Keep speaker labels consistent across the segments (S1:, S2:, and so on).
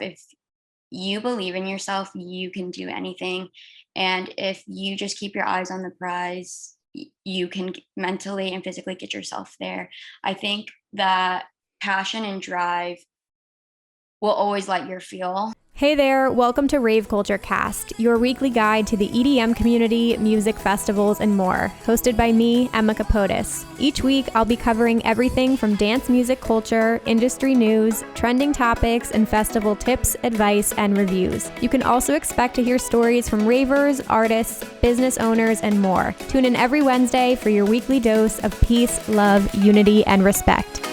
S1: If you believe in yourself, you can do anything. And if you just keep your eyes on the prize, you can mentally and physically get yourself there. I think that passion and drive will always light your fuel.
S2: Hey there, welcome to Rave Culture Cast, your weekly guide to the EDM community, music festivals, and more, hosted by me, Emma Capotis. Each week, I'll be covering everything from dance music culture, industry news, trending topics, and festival tips, advice, and reviews. You can also expect to hear stories from ravers, artists, business owners, and more. Tune in every Wednesday for your weekly dose of peace, love, unity, and respect.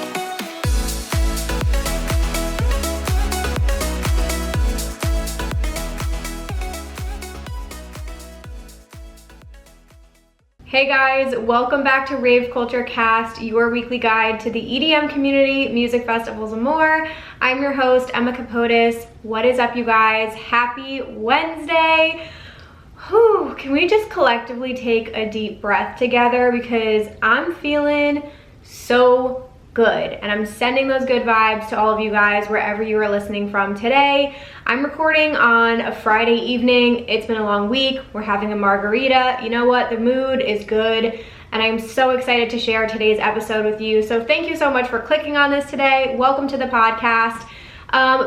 S2: Hey guys, welcome back to Rave Culture Cast, your weekly guide to the EDM community, music festivals, and more. I'm your host, Emma Capotis. What is up, you guys? Happy Wednesday. Whew, can we just collectively take a deep breath together because I'm feeling so good, and I'm sending those good vibes to all of you guys wherever you are listening from today. I'm recording on a Friday evening. It's been a long week. We're having a margarita. You know what? The mood is good, and I'm so excited to share today's episode with you. So thank you so much for clicking on this today. Welcome to the podcast.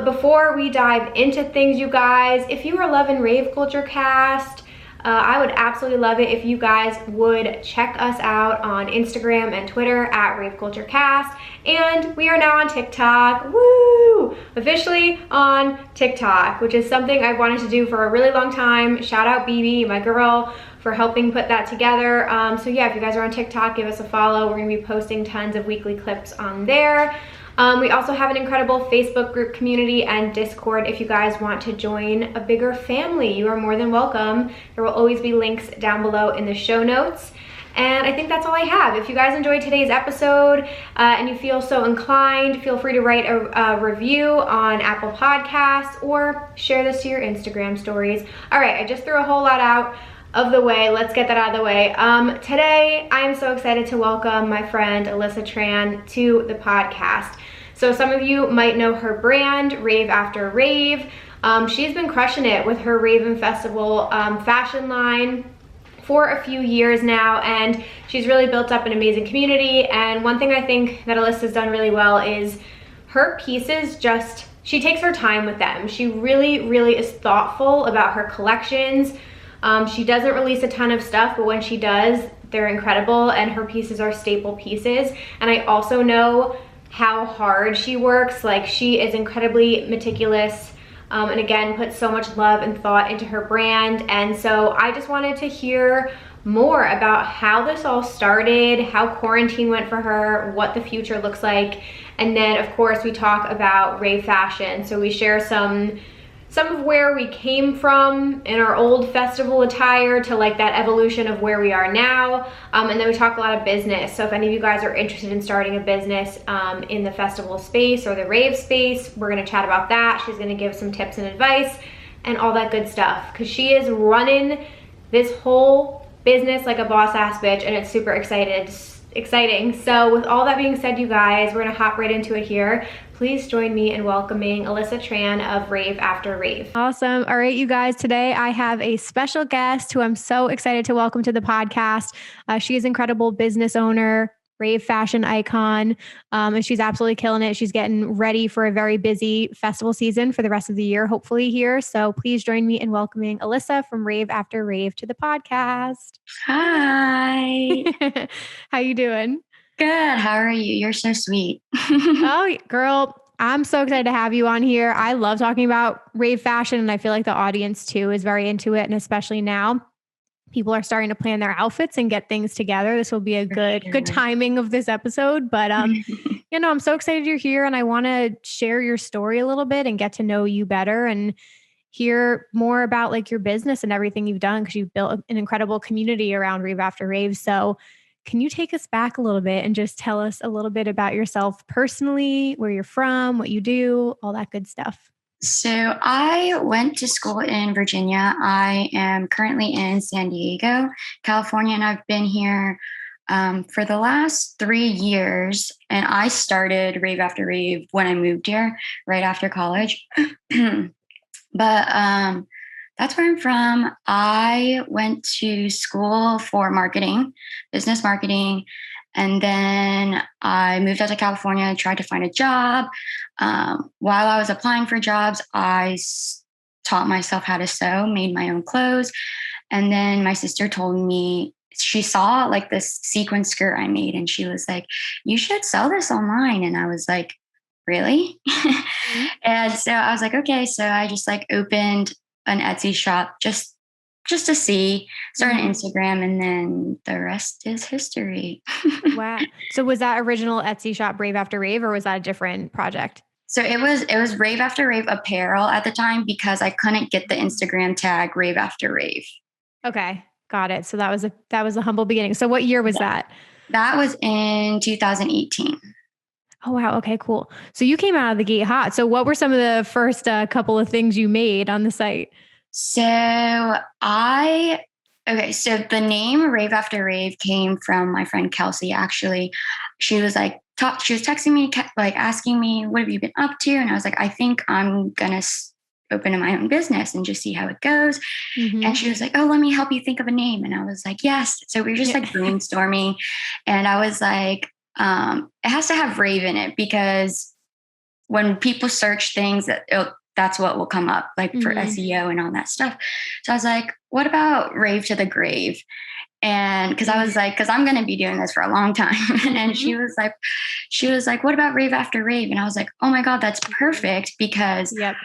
S2: Before we dive into things, you guys, if you are loving Rave Culture Cast, I would absolutely love it if you guys would check us out on Instagram and Twitter at raveculturecast. And we are now on TikTok. Woo! Officially on TikTok, which is something I've wanted to do for a really long time. Shout out BB, my girl, for helping put that together. So yeah, if you guys are on TikTok, give us a follow. We're gonna be posting tons of weekly clips on there. We also have an incredible Facebook group community and Discord. If you guys want to join a bigger family, you are more than welcome. There will always be links down below in the show notes. And I think that's all I have. If you guys enjoyed today's episode and you feel so inclined, feel free to write a review on Apple Podcasts or share this to your Instagram stories. All right, I just threw a whole lot out of the way. Let's get that out of the way. Today, I am so excited to welcome my friend Alyssa Tran to the podcast. So some of you might know her brand, Rave After Rave. She's been crushing it with her Raven Festival fashion line for a few years now, and she's really built up an amazing community. And one thing I think that Alyssa's done really well is her pieces she takes her time with them. She really, really is thoughtful about her collections. She doesn't release a ton of stuff, but when she does, they're incredible, and her pieces are staple pieces. And I also know how hard she works. Like, she is incredibly meticulous, and again, puts so much love and thought into her brand. And so I just wanted to hear more about how this all started, how quarantine went for her, what the future looks like. And then of course we talk about rave fashion. So we share some of where we came from in our old festival attire to like that evolution of where we are now. And then we talk a lot of business. So if any of you guys are interested in starting a business in the festival space or the rave space, we're gonna chat about that. She's gonna give some tips and advice and all that good stuff, because she is running this whole business like a boss-ass bitch, and it's super exciting. So with all that being said, you guys, we're gonna hop right into it here. Please join me in welcoming Alyssa Tran of Rave After Rave. Awesome. All right, you guys, today I have a special guest who I'm so excited to welcome to the podcast. She is an incredible business owner, rave fashion icon, and she's absolutely killing it. She's getting ready for a very busy festival season for the rest of the year, hopefully here. So please join me in welcoming Alyssa from Rave After Rave to the podcast.
S1: Hi.
S2: How you doing?
S1: Good. How are you? You're so sweet.
S2: Oh, girl, I'm so excited to have you on here. I love talking about rave fashion, and I feel like the audience too is very into it. And especially now, people are starting to plan their outfits and get things together. This will be a good timing of this episode. But I'm so excited you're here, and I want to share your story a little bit and get to know you better and hear more about like your business and everything you've done, because you've built an incredible community around Rave After Rave. So can you take us back a little bit and just tell us a little bit about yourself personally, where you're from, what you do, all that good stuff?
S1: So I went to school in Virginia. I am currently in San Diego, California, and I've been here For the last 3 years, and I started Rave After Rave when I moved here, right after college. But that's where I'm from. I went to school for marketing, business marketing, and then I moved out to California, tried to find a job. While I was applying for jobs, taught myself how to sew, made my own clothes. And then my sister told me, she saw like this sequin skirt I made, and she was like, "You should sell this online." And I was like, "Really?"
S2: Mhm.
S1: And so I was like, okay. So I just like opened an Etsy shop just to see, started an
S2: Mhm.
S1: Instagram, and then the rest is history.
S2: Wow. So was that original Etsy shop Rave After Rave, or was that a different project?
S1: So it was Rave After Rave apparel at the time because I couldn't get the Instagram tag Rave After Rave.
S2: Okay, got it. So that was a humble beginning. So what year was
S1: Yeah.
S2: that?
S1: That was in 2018.
S2: Oh wow. Okay, cool. So you came out of the gate hot. So what were some of the first couple of things you made on the site?
S1: So so the name Rave After Rave came from my friend Kelsey. Actually, she was like, she was texting me, like asking me, "What have you been up to?" And I was like, "I think I'm gonna open my own business and just see how it goes." And
S2: Mhm.
S1: she was like, "Oh, let me help you think of a name." And I was like, "Yes." So we were just
S2: Yeah.
S1: like brainstorming, and I was like, "It has to have rave in it because when people search things that's what will come up like for
S2: Mhm.
S1: SEO and all that stuff." So I was like, what about rave to the grave? And because I
S2: Mhm.
S1: was like, because I'm going to be doing this for a long time. And
S2: Mhm.
S1: she was like, what about rave after rave? And I was like, oh my God, that's perfect because
S2: Yep.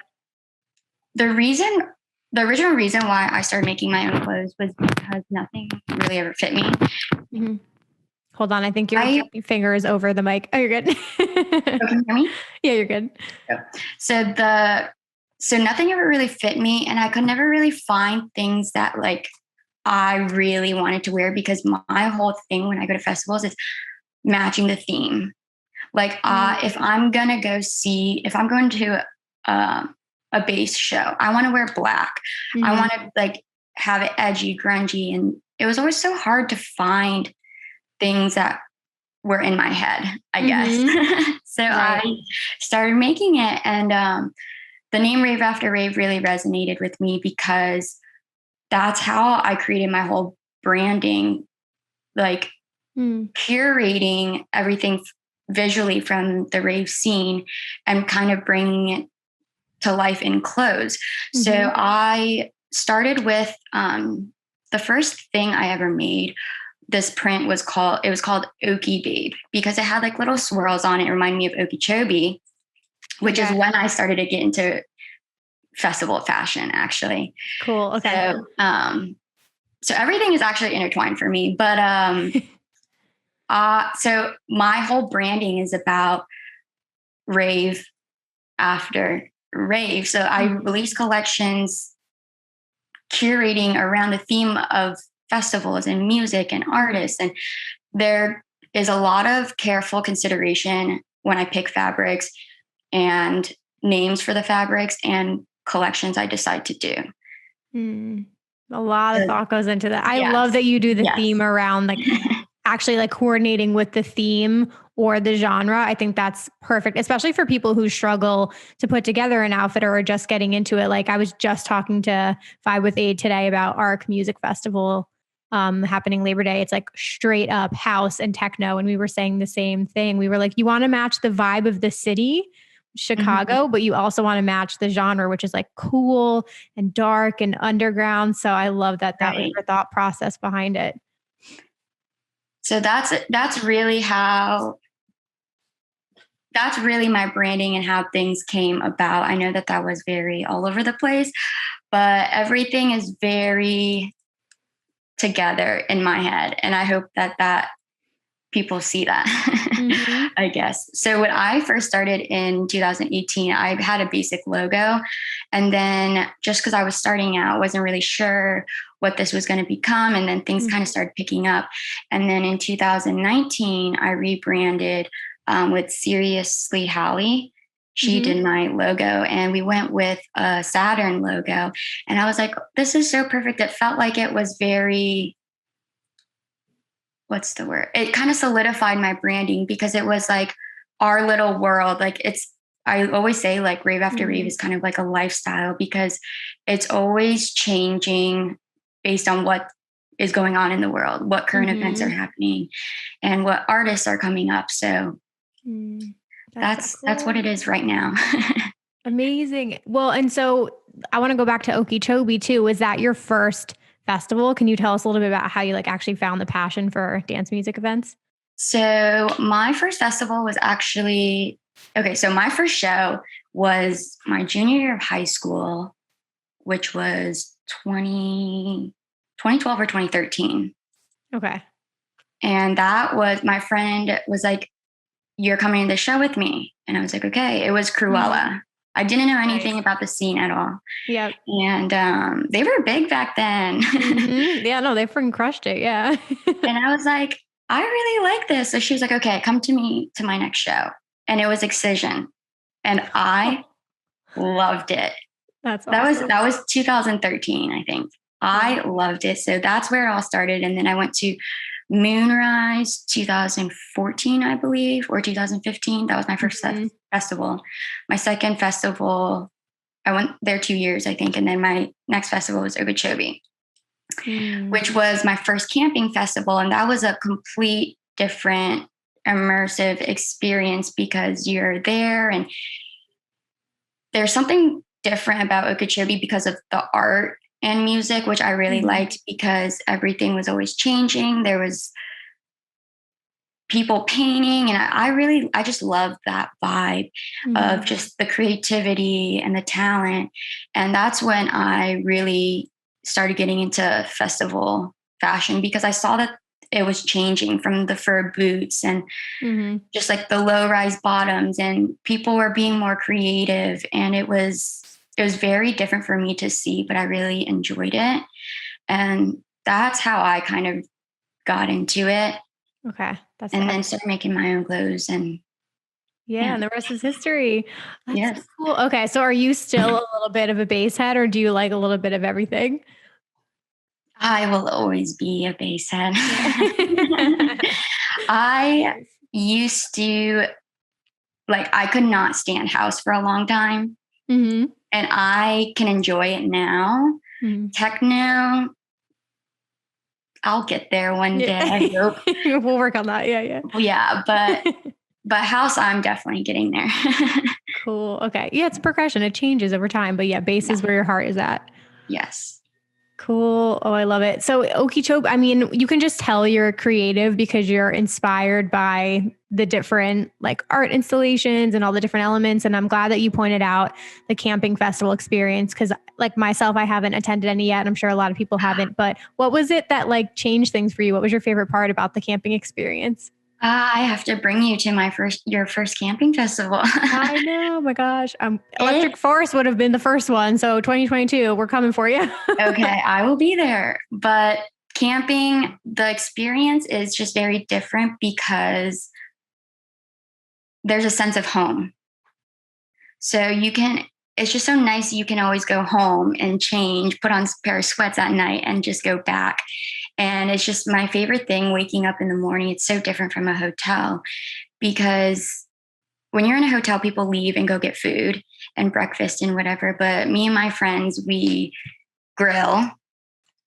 S1: the reason, the original reason why I started making my own clothes was because nothing really ever fit me.
S2: Mhm. Hold on, I think your
S1: I,
S2: finger is over the mic. Oh, you're good.
S1: oh, can you hear me?
S2: Yeah, you're good.
S1: Oh. So so nothing ever really fit me, and I could never really find things that like I really wanted to wear because my whole thing when I go to festivals is matching the theme. Like,
S2: Mm.
S1: if I'm going to a bass show, I want to wear black. I
S2: Mhm.
S1: want to like have it edgy, grungy, and it was always so hard to find things that were in my head, I guess.
S2: Mhm.
S1: So I
S2: Right.
S1: started making it, and the name Rave After Rave really resonated with me because that's how I created my whole branding, like
S2: Mm.
S1: curating everything visually from the rave scene and kind of bringing it to life in clothes. So
S2: Mhm.
S1: I started with the first thing I ever made. This print was called Okie Babe because it had like little swirls on it. It reminded me of Okeechobee, which is
S2: Okay.
S1: when I started to get into festival fashion actually.
S2: Cool. Okay.
S1: So everything is actually intertwined for me. But so my whole branding is about rave after rave. So I
S2: Mhm.
S1: release collections curating around the theme of festivals and music and
S2: Mhm.
S1: artists. And there is a lot of careful consideration when I pick fabrics and names for the fabrics and collections I decide to do.
S2: Mm. A lot of
S1: So,
S2: thought goes into that. I love
S1: yes.
S2: that you do the
S1: Yes.
S2: theme around like actually like coordinating with the theme or the genre. I think that's perfect, especially for people who struggle to put together an outfit or are just getting into it. Like I was just talking to Five with Aid today about ARC Music Festival happening Labor Day. It's like straight up house and techno. And we were saying the same thing. We were like, you want to match the vibe of the city,
S1: Mhm.
S2: Chicago, but you also want to match the genre, which is like cool and dark and underground. So I love that that was
S1: Right.
S2: your thought process behind it.
S1: So that's really my branding and how things came about. I know that that was very all over the place, but everything is very together in my head. And I hope that people see that,
S2: Mhm.
S1: I guess. So when I first started in 2018, I had a basic logo. And then just because I was starting out, wasn't really sure what this was going to become. And then things kind of
S2: Mhm.
S1: started picking up. And then in 2019, I rebranded with Seriously Hallie. She
S2: Mhm.
S1: did my logo and we went with a Saturn logo. And I was like, this is so perfect. It felt like it was very what's the word? It kind of solidified my branding because it was like our little world. Like I always say like Rave After Rave is kind of like a lifestyle because it's always changing based on what is going on in the world, what current events are happening and what artists are coming up. So that's what it is right now.
S2: Amazing. Well, and so I want to go back to Okeechobee too. Was that your first festival? Can you tell us a little bit about how you like actually found the passion for dance music events?
S1: So my first festival was actually, okay, so my first show was my junior year of high school, which was 2012 or 2013.
S2: Okay.
S1: And that was, my friend was like, you're coming to the show with me. And I was like, okay. It was Cruella. I didn't know anything about the scene at all.
S2: Yeah.
S1: And they were big back then.
S2: Yeah, no, they freaking crushed it. Yeah.
S1: And I was like, I really like this. So she was like, okay, come to me to my next show. And it was Excision. And I loved it.
S2: That's awesome.
S1: That was 2013, I think. I loved it. So that's where it all started. And then I went to Moonrise 2014, I believe, or 2015. That was my first festival. My second festival, I went there 2 years, I think. And then my next festival was Okeechobee, which was my first camping festival. And that was a complete different immersive experience because you're there and there's something different about Okeechobee because of the art and music, which I really liked because everything was always changing. There was people painting and I just loved that vibe of just the creativity and the talent. And that's when I really started getting into festival fashion because I saw that it was changing from the fur boots and just like the low-rise bottoms, and people were being more creative, and it was very different for me to see, but I really enjoyed it. And that's how I kind of got into it.
S2: Okay.
S1: Then started making my own clothes and
S2: and the rest is history. That's so cool. Okay. So are you still a little bit of a bass head or do you like a little bit of everything?
S1: I will always be a bass head. I used to, like, I could not stand house for a long time. And I can enjoy it now. Techno, I'll get there one day. I hope.
S2: We'll work on that. Yeah.
S1: Yeah, but house, I'm definitely getting there.
S2: Cool. Okay. Yeah, it's progression. It changes over time. But yeah, bass is where your heart is at.
S1: Yes.
S2: Cool. Oh, I love it. So Okeechobee, I mean, you can just tell you're creative because you're inspired by the different like art installations and all the different elements. And I'm glad that you pointed out the camping festival experience because like myself, I haven't attended any yet. And I'm sure a lot of people haven't, but what was it that like changed things for you? What was your favorite part about the camping experience?
S1: I have to bring you to your first camping festival.
S2: I know. Oh my gosh. Electric Forest would have been the first one. So 2022, we're coming for you.
S1: Okay, I will be there. But camping, the experience is just very different because there's a sense of home. So it's just so nice. You can always go home and change, put on a pair of sweats at night and just go back. And it's just my favorite thing waking up in the morning. It's so different from a hotel because when you're in a hotel, people leave and go get food and breakfast and whatever. But me and my friends, we grill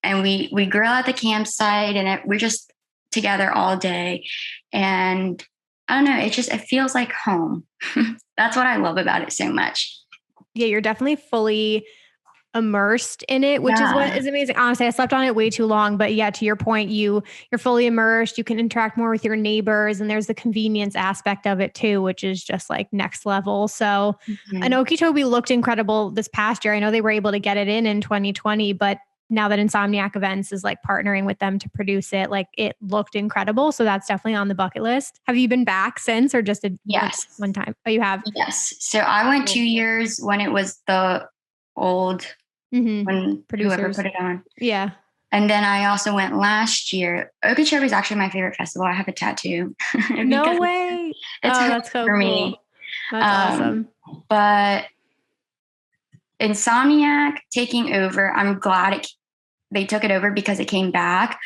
S1: and we grill at the campsite and we're just together all day. And I don't know, it feels like home. That's what I love about it so much.
S2: Yeah, you're definitely fully immersed in it, which is what is amazing. Honestly, I slept on it way too long, but yeah, to your point, you're fully immersed. You can interact more with your neighbors and there's the convenience aspect of it too, which is just like next level. So and Okeechobee looked incredible this past year. I know they were able to get it in 2020, but now that Insomniac Events is like partnering with them to produce it, like it looked incredible. So that's definitely on the bucket list. Have you been back since or just one time? Oh, you have?
S1: Yes. So I went 2 years when it was the old when producers. Whoever put it on.
S2: Yeah.
S1: And then I also went last year. Okeechobee is actually my favorite festival. I have a tattoo.
S2: No way. That's so
S1: for
S2: cool.
S1: me.
S2: That's awesome.
S1: But Insomniac taking over, I'm glad they took it over because it came back.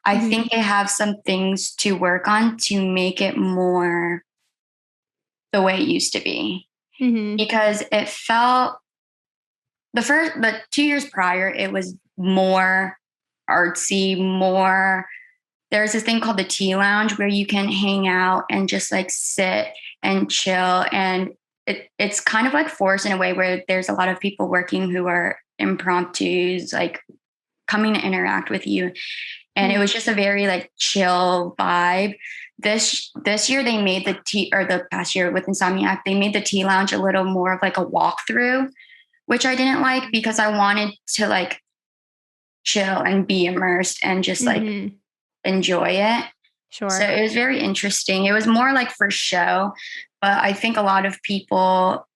S1: I
S2: Mhm.
S1: think they have some things to work on to make it more the way it used to be,
S2: Mhm.
S1: because it felt the 2 years prior, it was more artsy, more. There's this thing called the tea lounge where you can hang out and just like sit and chill. And it's kind of like forced in a way where there's a lot of people working who are impromptus, like coming to interact with you. And it was just a very like chill vibe. This year they made the tea, or the past year with Insomniac, they made the tea lounge a little more of like a walkthrough, which I didn't like because I wanted to like chill and be immersed and just like
S2: Mhm.
S1: enjoy it. So
S2: Sure.
S1: it was very interesting. It was more like for show, but I think a lot of people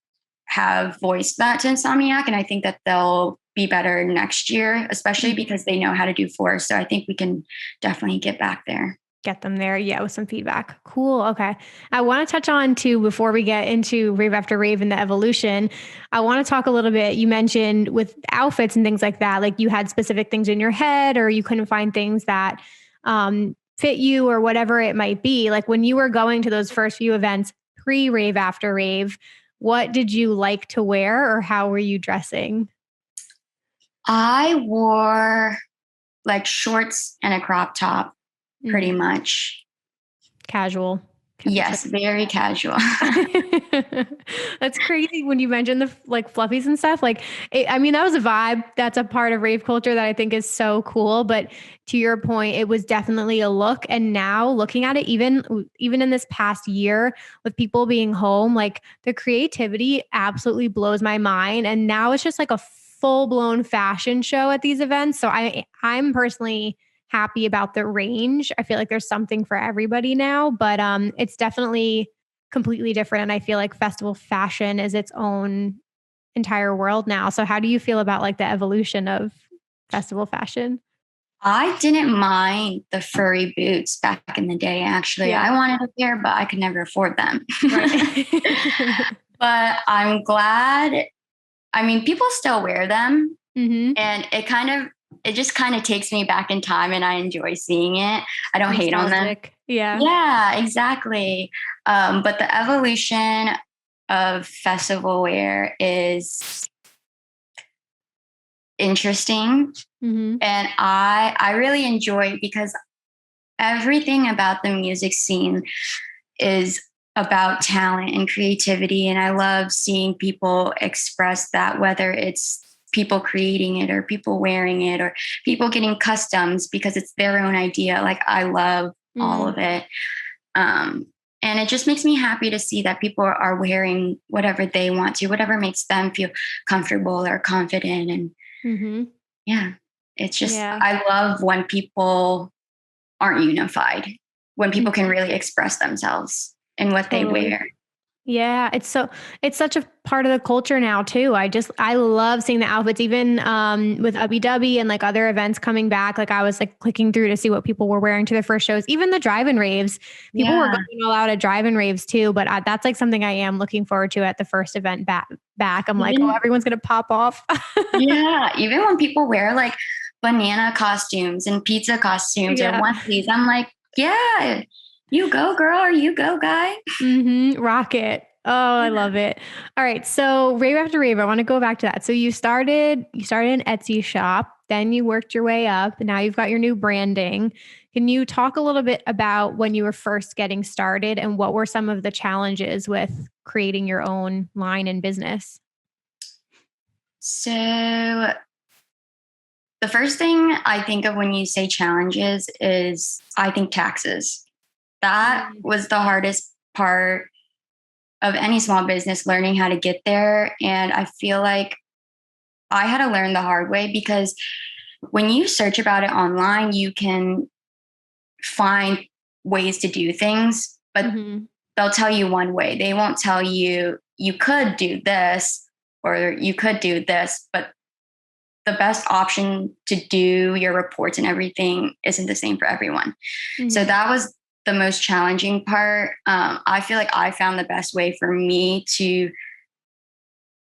S1: have voiced that to Insomniac, and I think that they'll be better next year, especially
S2: Mhm.
S1: because they know how to do force. So I think we can definitely get back there.
S2: Get them there. Yeah, with some feedback. Cool. Okay. I want to touch on too, before we get into Rave After Rave and the evolution, I want to talk a little bit. You mentioned with outfits and things like that, like you had specific things in your head or you couldn't find things that fit you or whatever it might be. Like when you were going to those first few events pre Rave After Rave, what did you like to wear or how were you dressing?
S1: I wore like shorts and a crop top pretty
S2: Mhm.
S1: much.
S2: Casual. Kept it chill.
S1: Yes, very casual.
S2: That's crazy when you mentioned the like fluffies and stuff. Like, I mean, that was a vibe. That's a part of rave culture that I think is so cool. But to your point, it was definitely a look. And now looking at it, even in this past year, with people being home, like the creativity absolutely blows my mind. And now it's just like a full blown fashion show at these events. So I'm personally happy about the range. I feel like there's something for everybody now, but it's definitely completely different. And I feel like festival fashion is its own entire world now. So how do you feel about like the evolution of festival fashion?
S1: I didn't mind the furry boots back in the day, actually.
S2: Yeah.
S1: I wanted a pair, but I could never afford them.
S2: Right.
S1: But I'm glad. I mean, people still wear them,
S2: hmm
S1: and it just kind of takes me back in time, and I enjoy seeing it. I don't hate on them.
S2: Nostalgic. Yeah.
S1: Yeah, exactly. But the evolution of festival wear is interesting,
S2: hmm
S1: and I really enjoy it because everything about the music scene is about talent and creativity. And I love seeing people express that, whether it's people creating it or people wearing it or people getting customs because it's their own idea. Like, I love all
S2: mm
S1: of it. Um, and it just makes me happy to see that people are wearing whatever they want to, whatever makes them feel comfortable or confident. And
S2: hmm
S1: yeah, it's just,
S2: Yeah.
S1: I love when people aren't unified, when people can
S2: Mhm.
S1: really express themselves in what they
S2: Totally.
S1: wear.
S2: Yeah, it's such a part of the culture now too. I love seeing the outfits even with Ubby Dubby and like other events coming back. Like I was like clicking through to see what people were wearing to their first shows. Even the drive-in raves. People were
S1: Yeah.
S2: going all out at drive-in raves too, but that's like something I am looking forward to at the first event back. I'm like, "Oh,
S1: Even,
S2: everyone's going to pop off."
S1: yeah, even when people wear like banana costumes and pizza costumes or
S2: Yeah.
S1: onesies, I'm like, yeah, you go, girl, or you go, guy.
S2: Rocket. Oh, I love it. All right. So Rave After Rave, I want to go back to that. So you started an Etsy shop, then you worked your way up. And now you've got your new branding. Can you talk a little bit about when you were first getting started and what were some of the challenges with creating your own line and business?
S1: So the first thing I think of when you say challenges is, I think, taxes. That
S2: Mm.
S1: was the hardest part of any small business, learning how to get there. And I feel like I had to learn the hard way because when you search about it online, you can find ways to do things, but
S2: Mhm.
S1: they'll tell you one way. They won't tell you you could do this or you could do this, but the best option to do your reports and everything isn't the same for everyone. So
S2: Mhm.
S1: that was the most challenging part. I feel like I found the best way for me to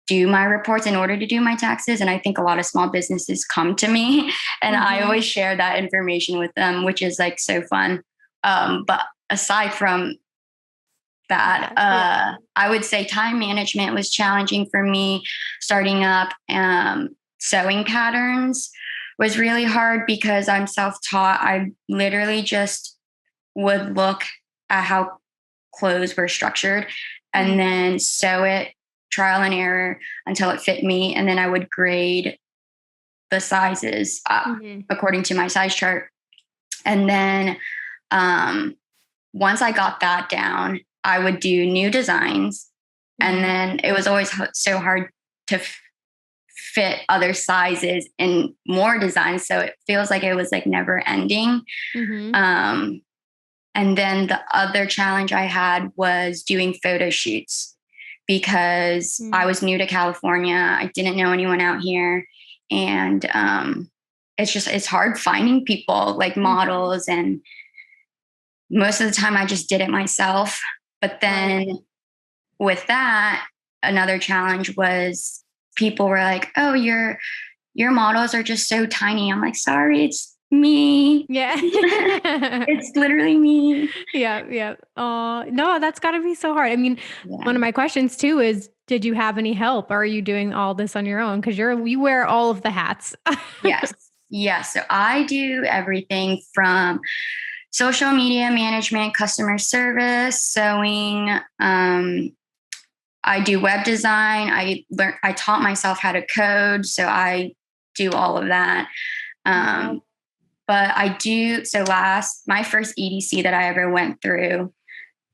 S1: do my reports in order to do my taxes. And I think a lot of small businesses come to me and I always share that information with them, which is like so fun. But aside from that, I would say time management was challenging for me starting up. Sewing patterns was really hard because I'm self-taught. I literally just would look at how clothes were structured and then sew it, trial and error until it fit me. And then I would grade the sizes according to my size chart. And then once I got that down, I would do new designs. And then it was always so hard to fit other sizes and more designs. So it feels like it was like never ending. And then the other challenge I had was doing photo shoots because I was new to California. I didn't know anyone out here. And it's hard finding people like models. And most of the time I just did it myself. But then with that, another challenge was people were like, oh, your models are just so tiny. I'm like, sorry, it's me.
S2: Yeah.
S1: It's literally me.
S2: Yeah. Oh, no, that's gotta be so hard. I mean, one of my questions too is, did you have any help? Or are you doing all this on your own? Cause you wear all of the hats.
S1: Yes. So I do everything from social media management, customer service, sewing. I do web design. I taught myself how to code. So I do all of that. But I do. So my first EDC that I ever went through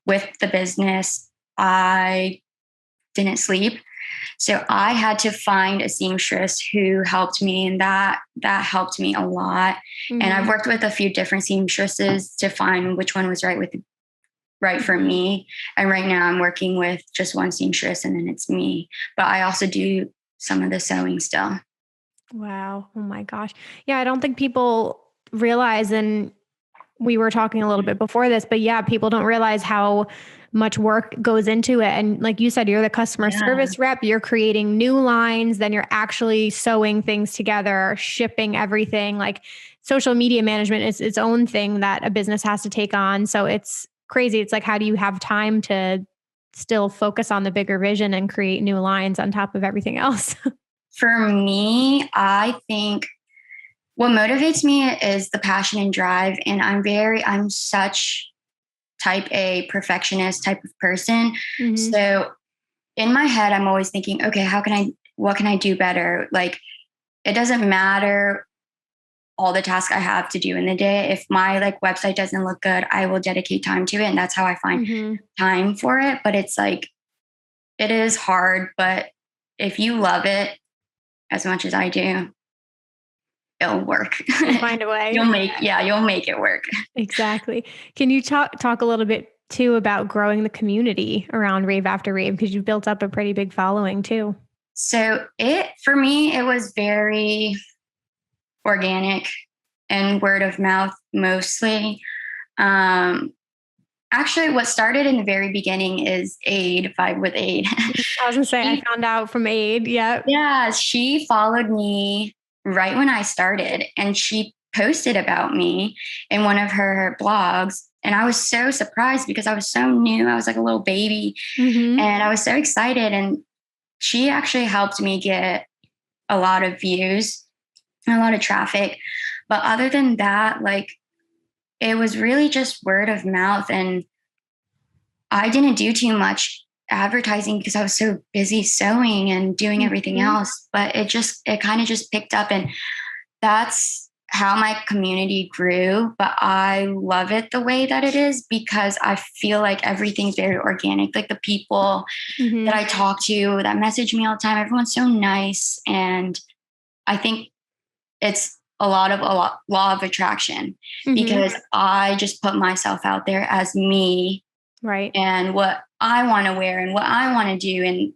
S1: with the business, I didn't sleep. So I had to find a seamstress who helped me, and that helped me a lot. And I've worked with a few different seamstresses to find which one was right for me. And right now I'm working with just one seamstress and then it's me. But I also do some of the sewing still.
S2: Wow. Oh my gosh. Yeah. I don't think people realize, and we were talking a little bit before this, but yeah, people don't realize how much work goes into it. And like you said, you're the customer service rep, you're creating new lines, then you're actually sewing things together, shipping everything. Like social media management is its own thing that a business has to take on. So it's crazy. It's like, how do you have time to still focus on the bigger vision and create new lines on top of everything else?
S1: For me, I think what motivates me is the passion and drive. And I'm such type A perfectionist type of person. So in my head, I'm always thinking, okay, what can I do better? Like, it doesn't matter all the tasks I have to do in the day. If my like website doesn't look good, I will dedicate time to it. And that's how I find time for it. But it's like, it is hard, but if you love it as much as I do, it'll work.
S2: You'll find a way.
S1: You'll make it work.
S2: Exactly. Can you talk a little bit too about growing the community around Rave After Rave? Because you've built up a pretty big following too.
S1: So for me, it was very organic and word of mouth mostly. Actually, what started in the very beginning is Vibe with Aid.
S2: I was gonna say, I found out from Aid.
S1: Yeah, she followed me right when I started, and she posted about me in one of her blogs. And I was so surprised because I was so new. I was like a little baby, and I was so excited. And she actually helped me get a lot of views and a lot of traffic. But other than that, like, it was really just word of mouth. And I didn't do too much advertising because I was so busy sewing and doing everything else. But it kind of just picked up, and that's how my community grew. But I love it the way that it is because I feel like everything's very organic. Like the people that I talk to that message me all the time, everyone's so nice. And I think it's a lot of law of attraction because I just put myself out there as me,
S2: right? And
S1: what I want to wear and what I want to do, and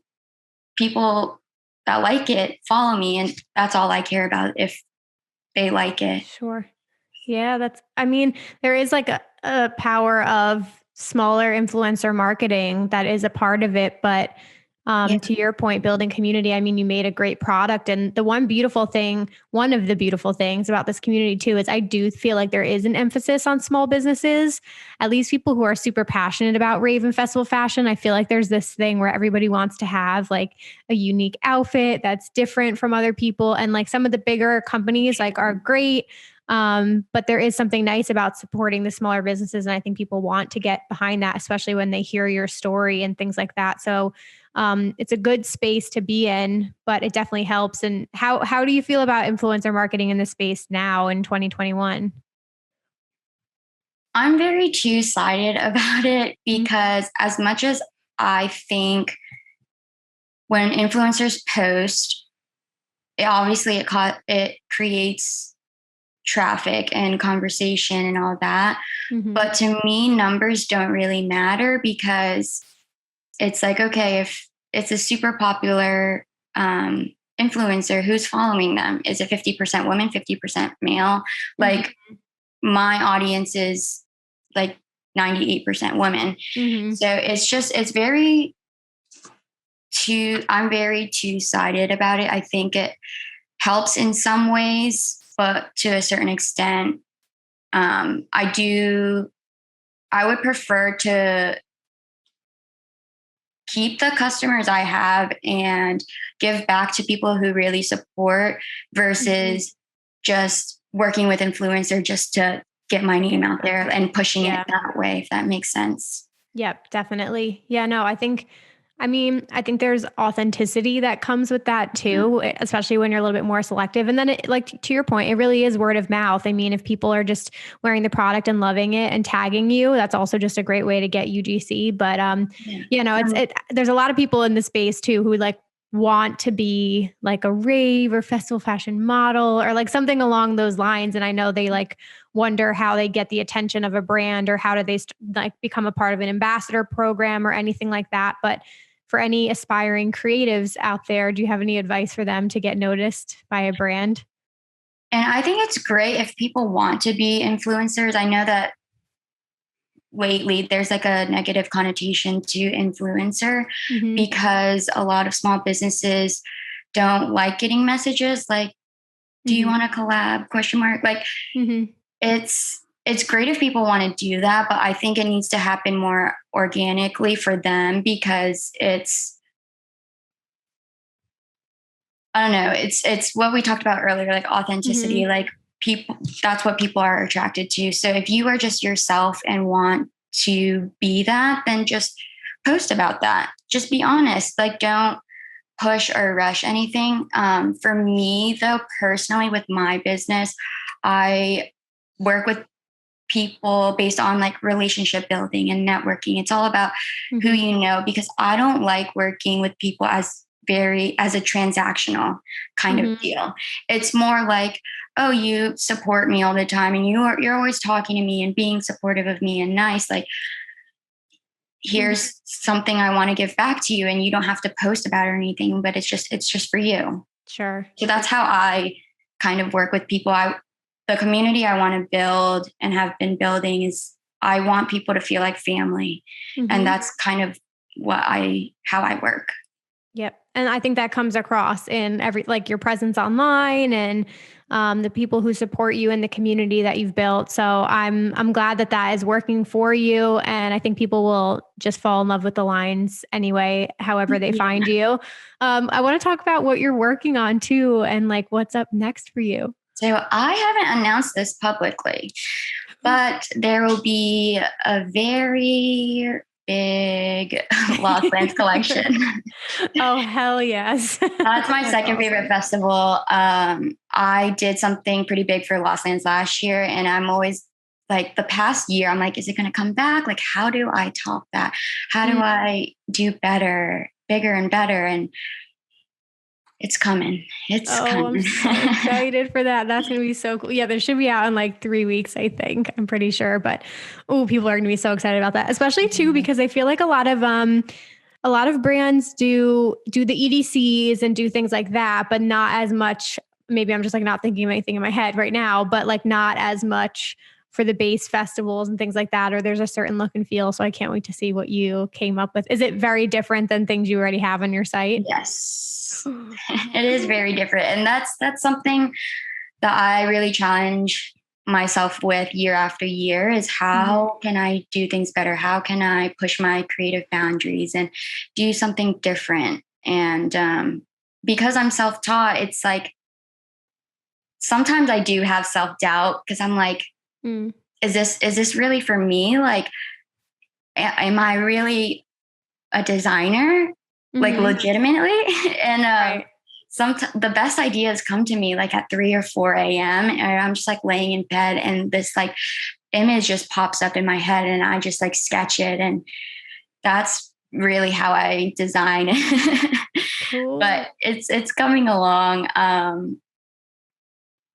S1: people that like it follow me, and that's all I care about, if they like it.
S2: Sure. Yeah, there is like a power of smaller influencer marketing that is a part of it, but
S1: Yeah.
S2: To your point, building community. I mean, you made a great product. And the one of the beautiful things about this community too, is I do feel like there is an emphasis on small businesses, at least people who are super passionate about rave and festival fashion. I feel like there's this thing where everybody wants to have like a unique outfit that's different from other people. And like some of the bigger companies like are great. But there is something nice about supporting the smaller businesses. And I think people want to get behind that, especially when they hear your story and things like that. So it's a good space to be in, but it definitely helps. And how do you feel about influencer marketing in this space now in 2021?
S1: I'm very two-sided about it because as much as I think when influencers post, it creates traffic and conversation and all that.
S2: Mm-hmm.
S1: But to me, numbers don't really matter because it's like, okay, if it's a super popular influencer, who's following them? Is it 50% women, 50% male? Like my audience is like 98% women. So I'm very two-sided about it. I think it helps in some ways, but to a certain extent, I would prefer to keep the customers I have and give back to people who really support versus just working with influencer just to get my name out there and pushing it that way, if that makes sense.
S2: Yep, definitely. Yeah, no, I think there's authenticity that comes with that too, especially when you're a little bit more selective. And then like to your point, it really is word of mouth. I mean, if people are just wearing the product and loving it and tagging you, that's also just a great way to get UGC. But there's a lot of people in the space too who like want to be like a rave or festival fashion model or like something along those lines. And I know they like wonder how they get the attention of a brand or how do they like become a part of an ambassador program or anything like that. But for any aspiring creatives out there, do you have any advice for them to get noticed by a brand?
S1: And I think it's great if people want to be influencers. I know that lately there's like a negative connotation to influencer because a lot of small businesses don't like getting messages like, do you want to collab? Question mark. Like it's great if people want to do that, but I think it needs to happen more organically for them because I don't know, it's what we talked about earlier, like authenticity, like people, that's what people are attracted to. So if you are just yourself and want to be that, then just post about that. Just be honest. Like don't push or rush anything. For me though, personally with my business, I work with people based on like relationship building and networking. It's all about who you know, because I don't like working with people as a transactional kind of deal. It's more like, oh, you support me all the time and you're always talking to me and being supportive of me and nice. Like, here's something I want to give back to you and you don't have to post about it or anything, but it's just for you.
S2: Sure.
S1: So that's how I kind of work with people. The community I want to build and have been building is I want people to feel like family. And that's kind of how I work.
S2: Yep. And I think that comes across in like your presence online and the people who support you in the community that you've built. So I'm glad that is working for you. And I think people will just fall in love with the lines anyway, however they find you. I want to talk about what you're working on too and like what's up next for you.
S1: So I haven't announced this publicly, but there will be a very big Lost Lands collection.
S2: Oh, hell yes.
S1: That's my second favorite festival. I did something pretty big for Lost Lands last year, and I'm always like the past year, I'm like, is it going to come back? Like, how do I top that? How do I do better, bigger and better? And it's coming. Coming.
S2: I'm so excited for that. That's going to be so cool. Yeah, there should be out in like 3 weeks, I think. I'm pretty sure. But people are going to be so excited about that, especially too, because I feel like a lot of brands do the EDCs and do things like that, but not as much. Maybe I'm just like not thinking of anything in my head right now, but like not as much for the base festivals and things like that, or there's a certain look and feel. So I can't wait to see what you came up with. Is it very different than things you already have on your site?
S1: Yes, it is very different. And that's something that I really challenge myself with year after year is how can I do things better? How can I push my creative boundaries and do something different? And because I'm self-taught, it's like sometimes I do have self-doubt because I'm like, is this really for me? Like, am I really a designer? Like legitimately? And
S2: Right.
S1: the best ideas come to me like at 3 or 4 a.m. and I'm just like laying in bed and this like image just pops up in my head and I just like sketch it. And that's really how I design.
S2: Cool.
S1: But it's coming along.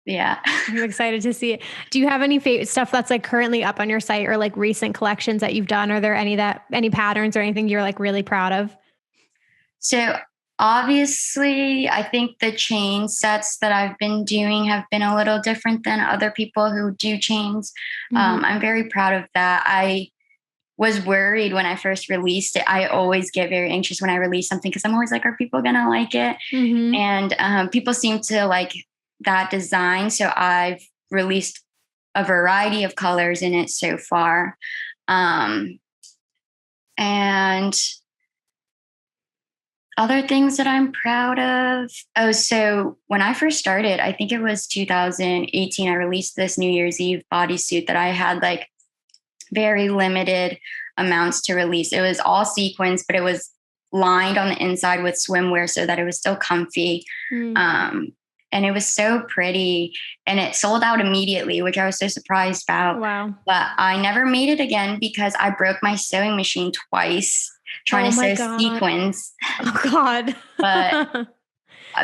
S1: Yeah.
S2: I'm excited to see it. Do you have any favorite stuff that's like currently up on your site or like recent collections that you've done? Are there any patterns or anything you're like really proud of?
S1: So obviously, I think the chain sets that I've been doing have been a little different than other people who do chains. I'm very proud of that. I was worried when I first released it. I always get very anxious when I release something because I'm always like, are people going to like it? And people seem to like that design. So I've released a variety of colors in it so far. And other things that I'm proud of. Oh, so when I first started, I think it was 2018, I released this New Year's Eve bodysuit that I had like very limited amounts to release. It was all sequins, but it was lined on the inside with swimwear so that it was still comfy. And it was so pretty and it sold out immediately, which I was so surprised about.
S2: Wow.
S1: But I never made it again because I broke my sewing machine twice trying to sew sequins.
S2: Oh God.
S1: But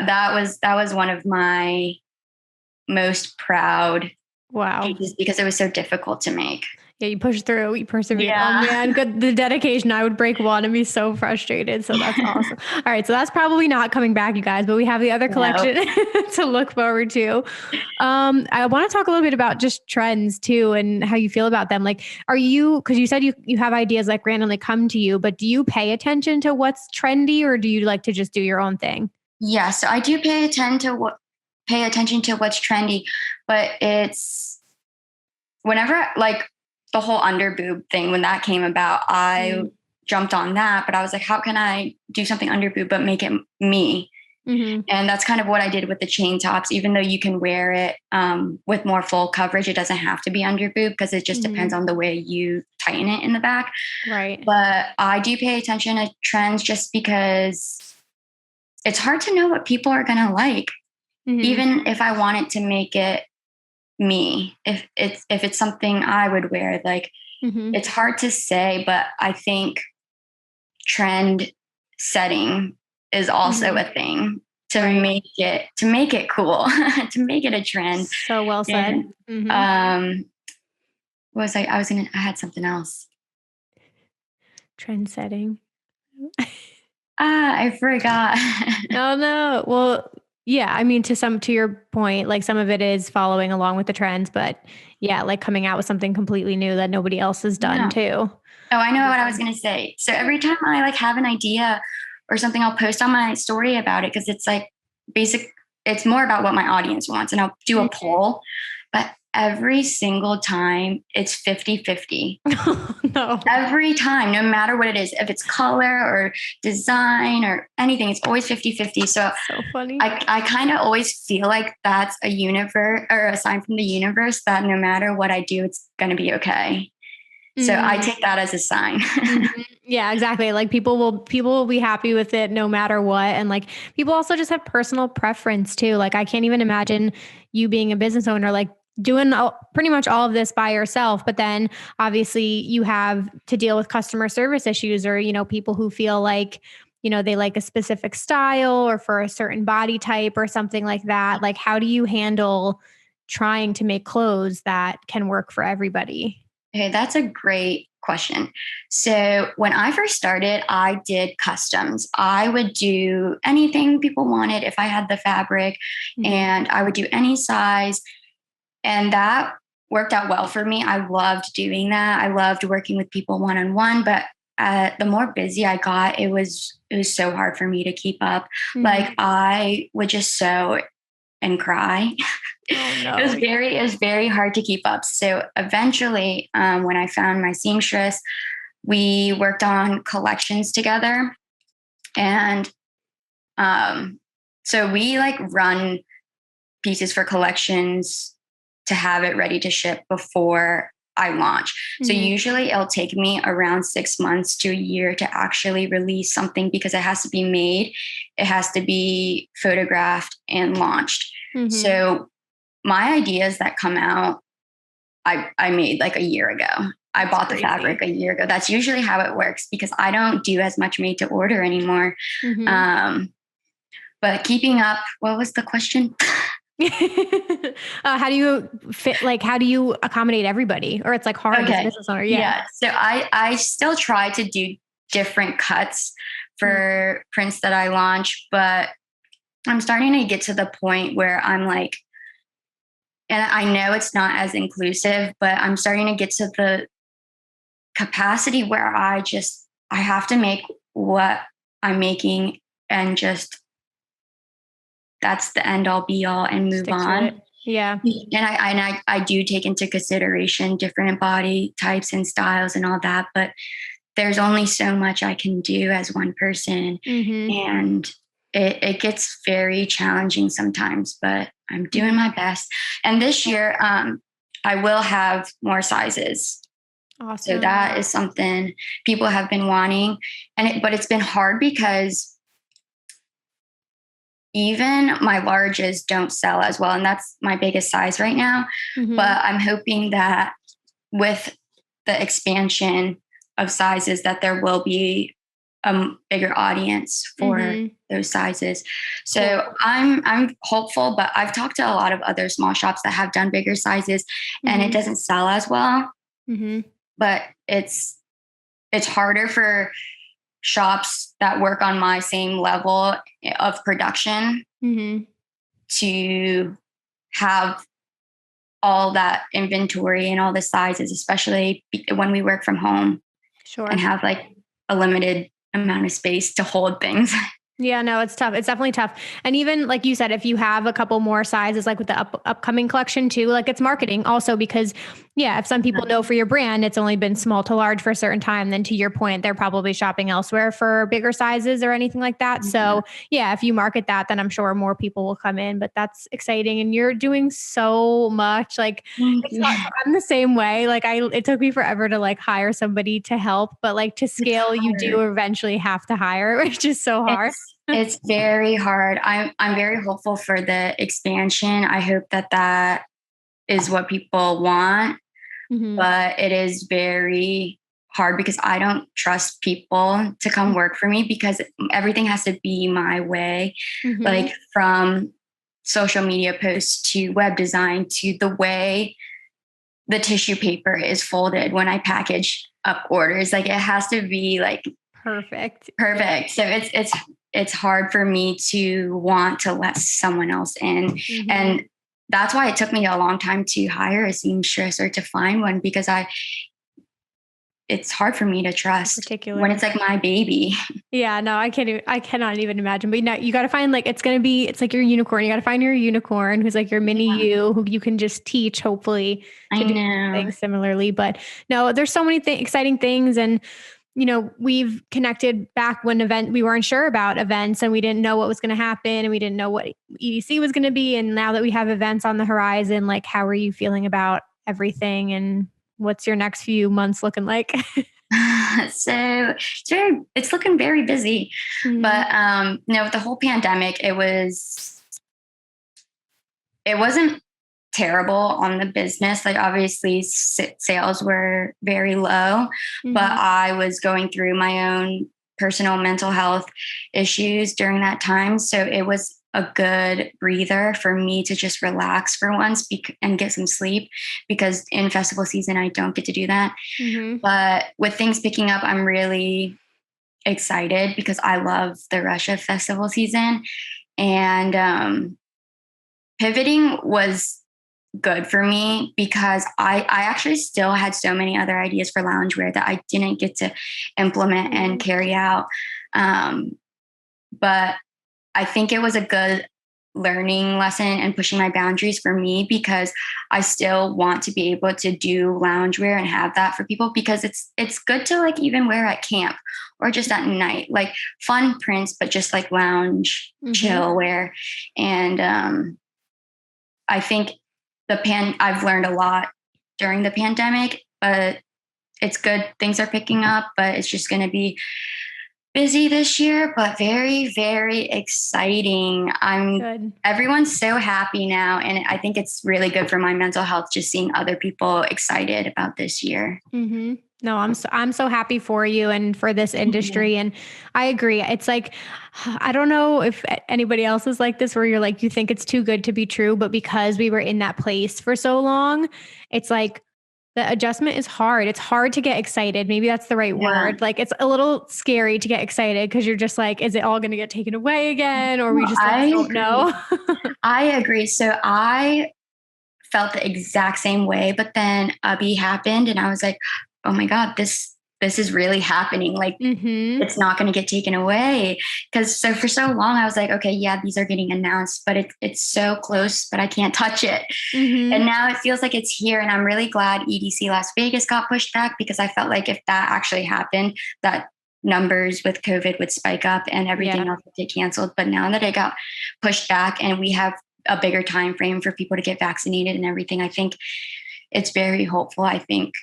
S1: that was one of my most proud pieces because it was so difficult to make.
S2: Yeah, you push through, you persevere.
S1: Yeah.
S2: Oh man, good. The dedication. I would break one and be so frustrated. So that's awesome. All right. So that's probably not coming back, you guys, but we have the other collection to look forward to. I want to talk a little bit about just trends too and how you feel about them. Like, because you said you have ideas like randomly come to you, but do you pay attention to what's trendy or do you like to just do your own thing?
S1: Yeah. So I do pay attention to what's trendy, but it's whenever like the whole under boob thing, when that came about, I jumped on that, but I was like, how can I do something under boob, but make it me? And that's kind of what I did with the chain tops, even though you can wear it with more full coverage. It doesn't have to be under boob because it just depends on the way you tighten it in the back.
S2: Right.
S1: But I do pay attention to trends just because it's hard to know what people are going to like, even if I wanted to make it me, if it's something I would wear, like it's hard to say, but I think trend setting is also a thing to make it cool, to make it a trend.
S2: So well said.
S1: And, I had something else.
S2: Trend setting.
S1: I forgot.
S2: Oh no. Well, yeah, I mean, to your point, like some of it is following along with the trends, but yeah, like coming out with something completely new that nobody else has done too.
S1: Oh, I know what I was going to say. So every time I like have an idea or something, I'll post on my story about it because it's like it's more about what my audience wants. And I'll do a poll, but every single time it's 50-50.
S2: No.
S1: Every time, no matter what it is, if it's color or design or anything, it's always 50-50. So
S2: funny.
S1: I kind of always feel like that's a universe or a sign from the universe that no matter what I do, it's going to be okay. So I take that as a sign.
S2: Yeah, exactly. Like people will be happy with it no matter what. And like people also just have personal preference too. Like I can't even imagine you being a business owner, like doing pretty much all of this by yourself. But then obviously you have to deal with customer service issues or, people who feel like, they like a specific style or for a certain body type or something like that. Like, how do you handle trying to make clothes that can work for everybody?
S1: Okay, that's a great question. So when I first started, I did customs. I would do anything people wanted if I had the fabric and I would do any size. And that worked out well for me. I loved doing that. I loved working with people one-on-one, but the more busy I got, it was so hard for me to keep up. Like I would just sew and cry.
S2: Oh no.
S1: It was very hard to keep up. So eventually, when I found my seamstress, we worked on collections together. And so we like run pieces for collections to have it ready to ship before I launch. So usually it'll take me around 6 months to a year to actually release something because it has to be made, it has to be photographed and launched. So my ideas that come out, I made like a year ago. I bought the fabric a year ago. That's usually how it works because I don't do as much made to order anymore. But keeping up, what was the question?
S2: How do you fit, like, how do you accommodate everybody? Or it's like hard as a business owner?
S1: Yeah. So I still try to do different cuts for prints that I launch, but I'm starting to get to the point where I'm like, and I know it's not as inclusive, but I'm starting to get to the capacity where I have to make what I'm making and just that's the end all be all and move on.
S2: Yeah.
S1: And I do take into consideration different body types and styles and all that, but there's only so much I can do as one person. And it gets very challenging sometimes, but I'm doing my best. And this year, I will have more sizes.
S2: Awesome.
S1: So that is something people have been wanting. But it's been hard because even my larges don't sell as well. And that's my biggest size right now. But I'm hoping that with the expansion of sizes that there will be a bigger audience for those sizes. So I'm hopeful, but I've talked to a lot of other small shops that have done bigger sizes and it doesn't sell as well. But it's harder for shops that work on my same level of production to have all that inventory and all the sizes, especially when we work from home and have like a limited amount of space to hold things.
S2: Yeah, no, it's tough. It's definitely tough. And even like you said, if you have a couple more sizes, like with the upcoming collection too, like it's marketing also because if some people know for your brand, it's only been small to large for a certain time, then to your point, they're probably shopping elsewhere for bigger sizes or anything like that. So if you market that, then I'm sure more people will come in, but that's exciting. And you're doing so much. Like I'm the same way. Like it took me forever to like hire somebody to help, but like to scale, you do eventually have to hire, which is so hard.
S1: It's very hard. I'm very hopeful for the expansion. I hope that is what people want, but it is very hard because I don't trust people to come work for me because everything has to be my way, like from social media posts to web design to the way the tissue paper is folded when I package up orders. Like it has to be like perfect. So it's hard for me to want to let someone else in. And that's why it took me a long time to hire a seamstress or to find one because it's hard for me to trust when it's like my baby.
S2: Yeah, no, I cannot even imagine. But you got to find it's like your unicorn. You got to find your unicorn who's like your mini you, who you can just teach, hopefully, to do things similarly. But no, there's so many exciting things. And, we've connected back when we weren't sure about events and we didn't know what was going to happen and we didn't know what EDC was going to be. And now that we have events on the horizon, like, how are you feeling about everything and what's your next few months looking like?
S1: So it's looking very busy, but with the whole pandemic, it wasn't terrible on the business. Like obviously sales were very low, but I was going through my own personal mental health issues during that time. So it was a good breather for me to just relax for once and get some sleep because in festival season, I don't get to do that. But with things picking up, I'm really excited because I love the rush of festival season and pivoting was good for me because I actually still had so many other ideas for loungewear that I didn't get to implement and carry out. But I think it was a good learning lesson and pushing my boundaries for me because I still want to be able to do loungewear and have that for people because it's good to like even wear at camp or just at night, like fun prints, but just like lounge chill wear. And I think I've learned a lot during the pandemic, but it's good. Things are picking up, but it's just going to be busy this year, but very, very exciting. Everyone's so happy now. And I think it's really good for my mental health, just seeing other people excited about this year.
S2: No, I'm so happy for you and for this industry. And I agree. It's like, I don't know if anybody else is like this, where you're like, you think it's too good to be true, but because we were in that place for so long, it's like, the adjustment is hard. It's hard to get excited. Maybe that's the right word. Like it's a little scary to get excited because you're just like, is it all going to get taken away again? Or we just like, don't know.
S1: I agree. So I felt the exact same way, but then Ubby happened and I was like, oh my God, this is really happening. Like it's not going to get taken away. Cause so for so long I was like, okay, yeah, these are getting announced, but it's so close, but I can't touch it. And now it feels like it's here. And I'm really glad EDC Las Vegas got pushed back because I felt like if that actually happened, that numbers with COVID would spike up and everything else would get canceled. But now that it got pushed back and we have a bigger time frame for people to get vaccinated and everything, I think it's very hopeful. I think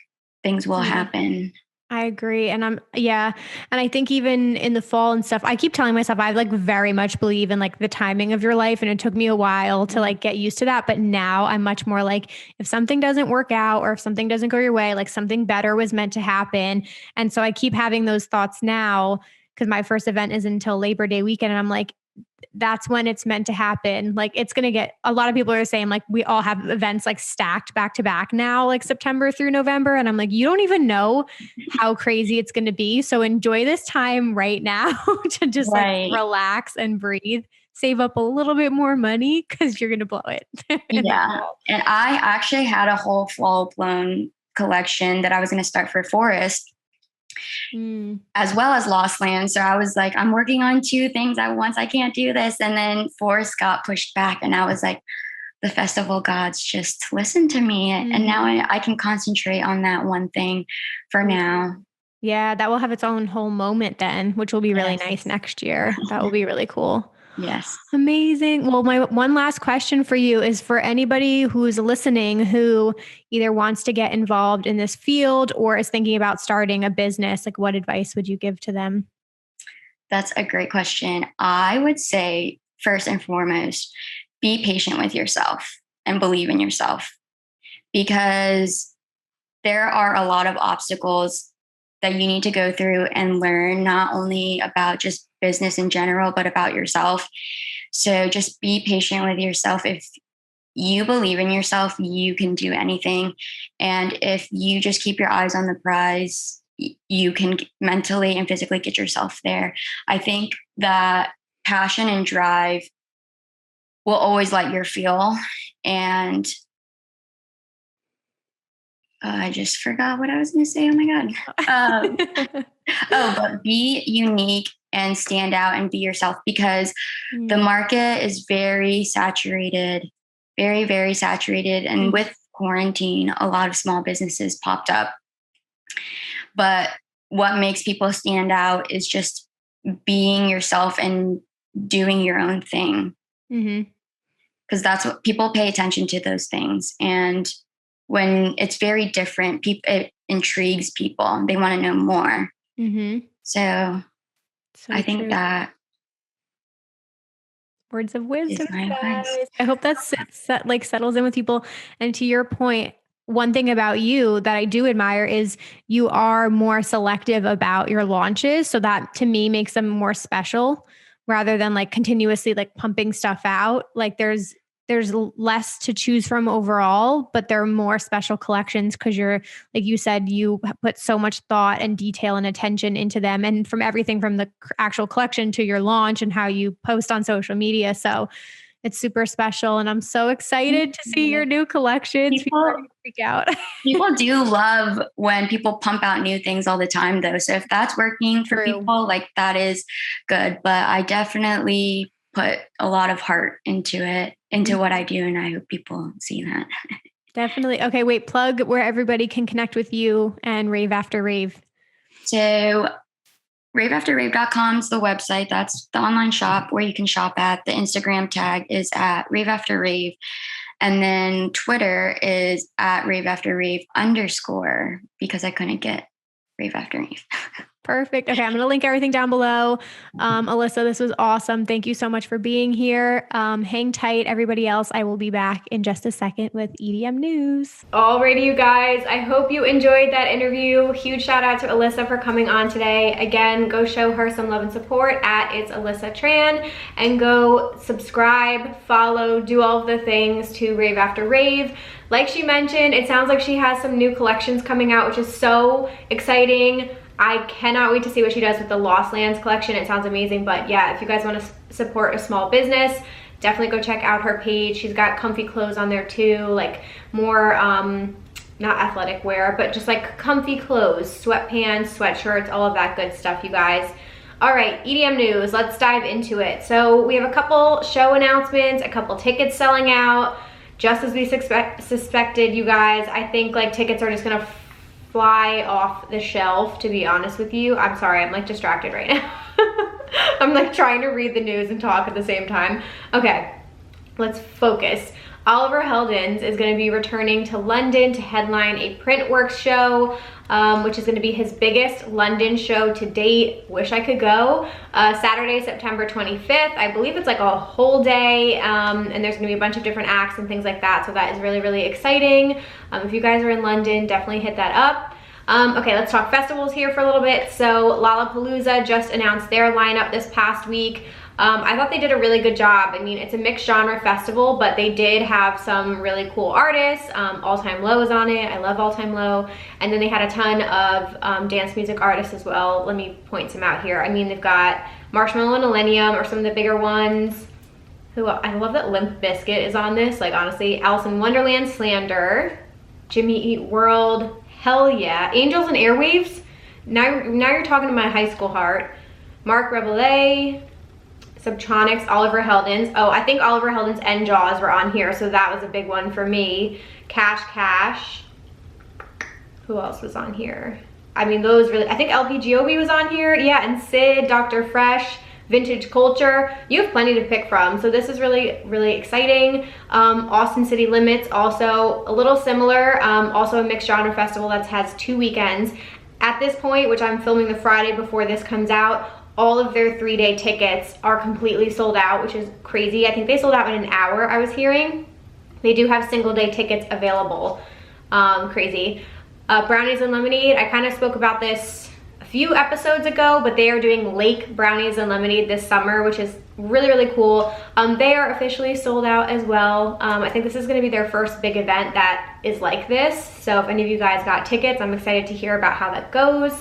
S1: things will happen.
S2: I agree. And and I think even in the fall and stuff, I keep telling myself, I like very much believe in like the timing of your life. And it took me a while to like get used to that. But now I'm much more like, if something doesn't work out or if something doesn't go your way, like something better was meant to happen. And so I keep having those thoughts now because my first event is until Labor Day weekend. And I'm like, that's when it's meant to happen. Like it's going to get, a lot of people are saying like, we all have events like stacked back to back now, like September through November. And I'm like, you don't even know how crazy it's going to be. So enjoy this time right now to just like relax and breathe, save up a little bit more money because you're going to blow it.
S1: And I actually had a whole full blown collection that I was going to start for Forest. As well as Lost Land. So I was like, I'm working on two things at once. I can't do this. And then Forest got pushed back. And I was like, the festival gods just listen to me. And now I can concentrate on that one thing for now.
S2: Yeah, that will have its own whole moment then, which will be really nice next year. That will be really cool.
S1: Yes.
S2: Amazing. Well, my one last question for you is for anybody who's listening who either wants to get involved in this field or is thinking about starting a business, like what advice would you give to them?
S1: That's a great question. I would say first and foremost, be patient with yourself and believe in yourself because there are a lot of obstacles that you need to go through and learn not only about just business in general, but about yourself. So just be patient with yourself. If you believe in yourself, you can do anything. And if you just keep your eyes on the prize, you can mentally and physically get yourself there. I think that passion and drive will always light your fuel. And I just forgot what I was going to say. Oh my God. But be unique and stand out and be yourself because the market is very saturated, very, very saturated. And with quarantine, a lot of small businesses popped up. But what makes people stand out is just being yourself and doing your own thing. Because that's what people pay attention to, those things. And when it's very different, it intrigues people. They want to know more. So I think that
S2: words of wisdom. I hope that settles in with people. And to your point, one thing about you that I do admire is you are more selective about your launches. So that to me makes them more special rather than like continuously like pumping stuff out. Like there's less to choose from overall, but they're more special collections because you're, like you said, you put so much thought and detail and attention into them. And from everything from the actual collection to your launch and how you post on social media. So It's super special, and I'm so excited to see your new collections. People are gonna freak out.
S1: People do love when people pump out new things all the time, though. So if that's working for people, like, that is good. But I definitely put a lot of heart into it, into what I do, and I hope people see that.
S2: Definitely. Okay, wait, plug where everybody can connect with you and Rave After Rave.
S1: So raveafterrave.com is the website. That's the online shop where you can shop at. The Instagram tag is at Rave After Rave. And then Twitter is at Rave After Rave _ because I couldn't get Rave After Rave.
S2: Perfect. Okay, I'm going to link everything down below. Alyssa, this was awesome. Thank you so much for being here. Hang tight, everybody else. I will be back in just a second with EDM news. Alrighty, you guys. I hope you enjoyed that interview. Huge shout out to Alyssa for coming on today. Again, go show her some love and support at It's Alyssa Tran, and go subscribe, follow, do all of the things to Rave After Rave. Like she mentioned, it sounds like she has some new collections coming out, which is so exciting. I cannot wait to see what she does with the Lost Lands collection. It sounds amazing. But yeah, if you guys want to support a small business, definitely go check out her page. She's got comfy clothes on there too, like more not athletic wear, but just like comfy clothes, sweatpants, sweatshirts, all of that good stuff, you guys. All right, EDM news, let's dive into it. So we have a couple show announcements, a couple tickets selling out, just as we suspected, you guys. I think like tickets are just gonna fly off the shelf, to be honest with you. I'm sorry, I'm like distracted right now. I'm like trying to read the news and talk at the same time. Okay, let's focus. Oliver Heldens is going to be returning to London to headline a Printworks show, which is going to be his biggest London show to date. Wish I could go. Saturday, September 25th. I believe it's like a whole day, and there's going to be a bunch of different acts and things like that. So that is really, really exciting. If you guys are in London, definitely hit that up. Okay, let's talk festivals here for a little bit. So Lollapalooza just announced their lineup this past week. I thought they did a really good job. I mean, it's a mixed genre festival, but they did have some really cool artists. All Time Low is on it. I love All Time Low. And then they had a ton of dance music artists as well. Let me point some out here. I mean, they've got Marshmello and Millennium are some of the bigger ones. I love that Limp Bizkit is on this. Like, honestly, Alice in Wonderland, Slander, Jimmy Eat World, hell yeah. Angels and Airwaves. Now you're talking to my high school heart. Mark Rebellet, Subtronics, Oliver Heldens. Oh, I think Oliver Heldens and Jaws were on here, so that was a big one for me. Cash Cash. Who else was on here? I mean, those really, I think LPGOB was on here. Yeah, and Sid, Dr. Fresh, Vintage Culture. You have plenty to pick from, so this is really, really exciting. Austin City Limits, also a little similar. Also a mixed genre festival that has 2 weekends. At this point, which I'm filming the Friday before this comes out, all of their 3-day tickets are completely sold out, which is crazy. I think they sold out in an hour, I was hearing. They do have single-day tickets available. Crazy. Brownies and Lemonade, I kind of spoke about this a few episodes ago, but they are doing Lake Brownies and Lemonade this summer, which is really, really cool. They are officially sold out as well. I think this is going to be their first big event that is like this. So if any of you guys got tickets, I'm excited to hear about how that goes.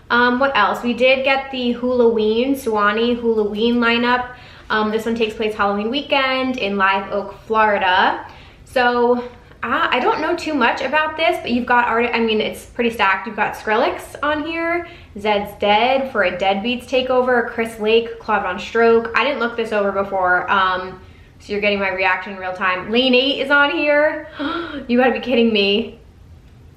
S2: What else? We did get the Halloween, Suwannee Halloween lineup. This one takes place Halloween weekend in Live Oak, Florida. So I don't know too much about this, but you've got art. I mean, it's pretty stacked. You've got Skrillex on here, Zed's Dead for a Deadbeats takeover, Chris Lake, Claude Von Stroke. I didn't look this over before, so you're getting my reaction in real time. Lane 8 is on here. You gotta be kidding me.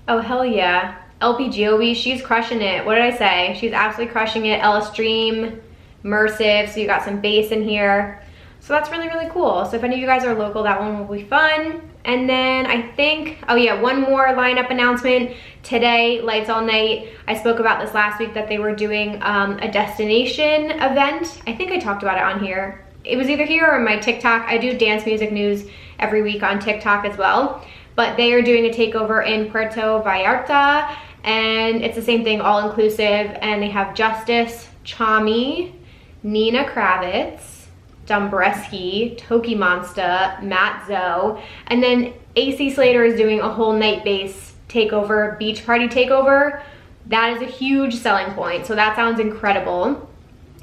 S2: Oh, hell yeah. LPGOB, she's crushing it. What did I say? She's absolutely crushing it. Ellis Dream, Immersive, so you got some bass in here. So that's really, really cool. So if any of you guys are local, that one will be fun. And then I think, oh yeah, one more lineup announcement. Today, Lights All Night. I spoke about this last week that they were doing a destination event. I think I talked about it on here. It was either here or in my TikTok. I do dance music news every week on TikTok as well. But they are doing a takeover in Puerto Vallarta. And it's the same thing, all inclusive. And they have Justice, Chami, Nina Kravitz, Dombresky, Toki Monsta, Matt Zoe, and then AC Slater is doing a whole night base takeover, beach party takeover. That is a huge selling point, so that sounds incredible.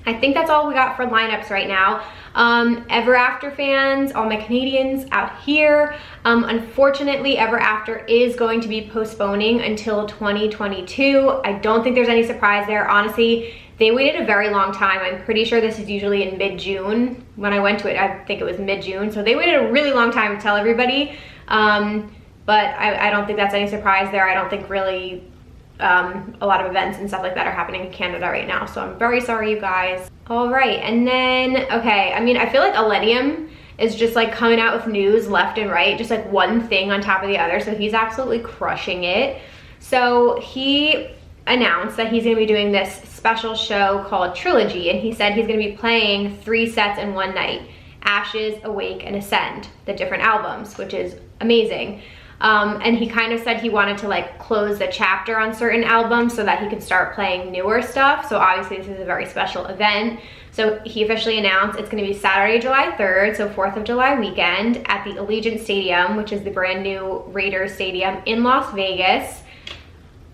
S2: I think that's all we got for lineups right now. Ever After fans, all my Canadians out here, unfortunately Ever After is going to be postponing until 2022. I don't think there's any surprise there. Honestly, they waited a very long time. I'm pretty sure this is usually in mid-June. When I went to it, I think it was mid-June. So they waited a really long time to tell everybody. But I don't think that's any surprise there. I don't think really a lot of events and stuff like that are happening in Canada right now. So I'm very sorry, you guys. All right, and then, okay, I mean, I feel like Millennium is just like coming out with news left and right, just like one thing on top of the other. So he's absolutely crushing it. So he announced that he's gonna be doing this special show called Trilogy, and he said he's gonna be playing 3 sets in one night: Ashes, Awake, and Ascend, the different albums, which is amazing. And he kind of said he wanted to like close the chapter on certain albums so that he could start playing newer stuff. So obviously this is a very special event. So he officially announced it's going to be Saturday, July 3rd, so 4th of July weekend at the Allegiant Stadium, which is the brand new Raiders Stadium in Las Vegas.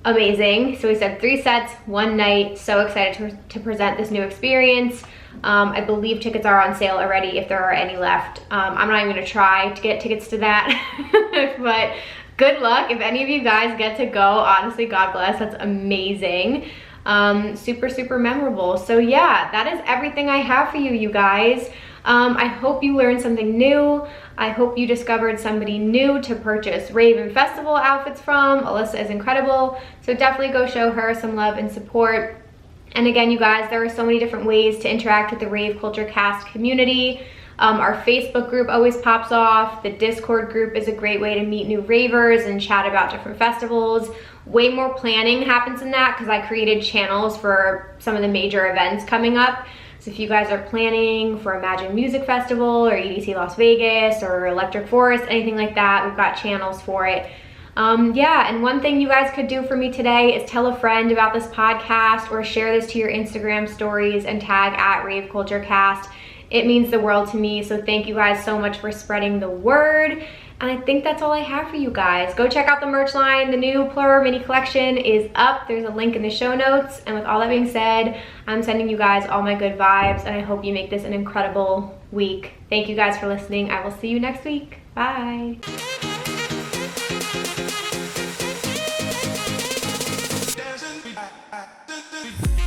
S2: Amazing. So he said 3 sets, one night. So excited to present this new experience. I believe tickets are on sale already if there are any left. I'm not even gonna try to get tickets to that, but good luck if any of you guys get to go. Honestly, God bless, that's amazing. Super, super memorable. So yeah, that is everything I have for you, you guys. I hope you learned something new. I hope you discovered somebody new to purchase rave and festival outfits from. Alyssa is incredible, so definitely go show her some love and support. And again, you guys, there are so many different ways to interact with the Rave Culture Cast community. Our Facebook group always pops off. The Discord group is a great way to meet new ravers and chat about different festivals. Way more planning happens in that because I created channels for some of the major events coming up. So if you guys are planning for Imagine Music Festival or EDC Las Vegas or Electric Forest, anything like that, we've got channels for it. Yeah, and one thing you guys could do for me today is tell a friend about this podcast or share this to your Instagram stories and tag @raveculturecast. It means the world to me, so thank you guys so much for spreading the word. And I think that's all I have for you guys. Go check out the merch line. The new Plur mini collection is up. There's a link in the show notes. And with all that being said, I'm sending you guys all my good vibes, and I hope you make this an incredible week. Thank you guys for listening. I will see you next week. Bye.
S3: Dancing.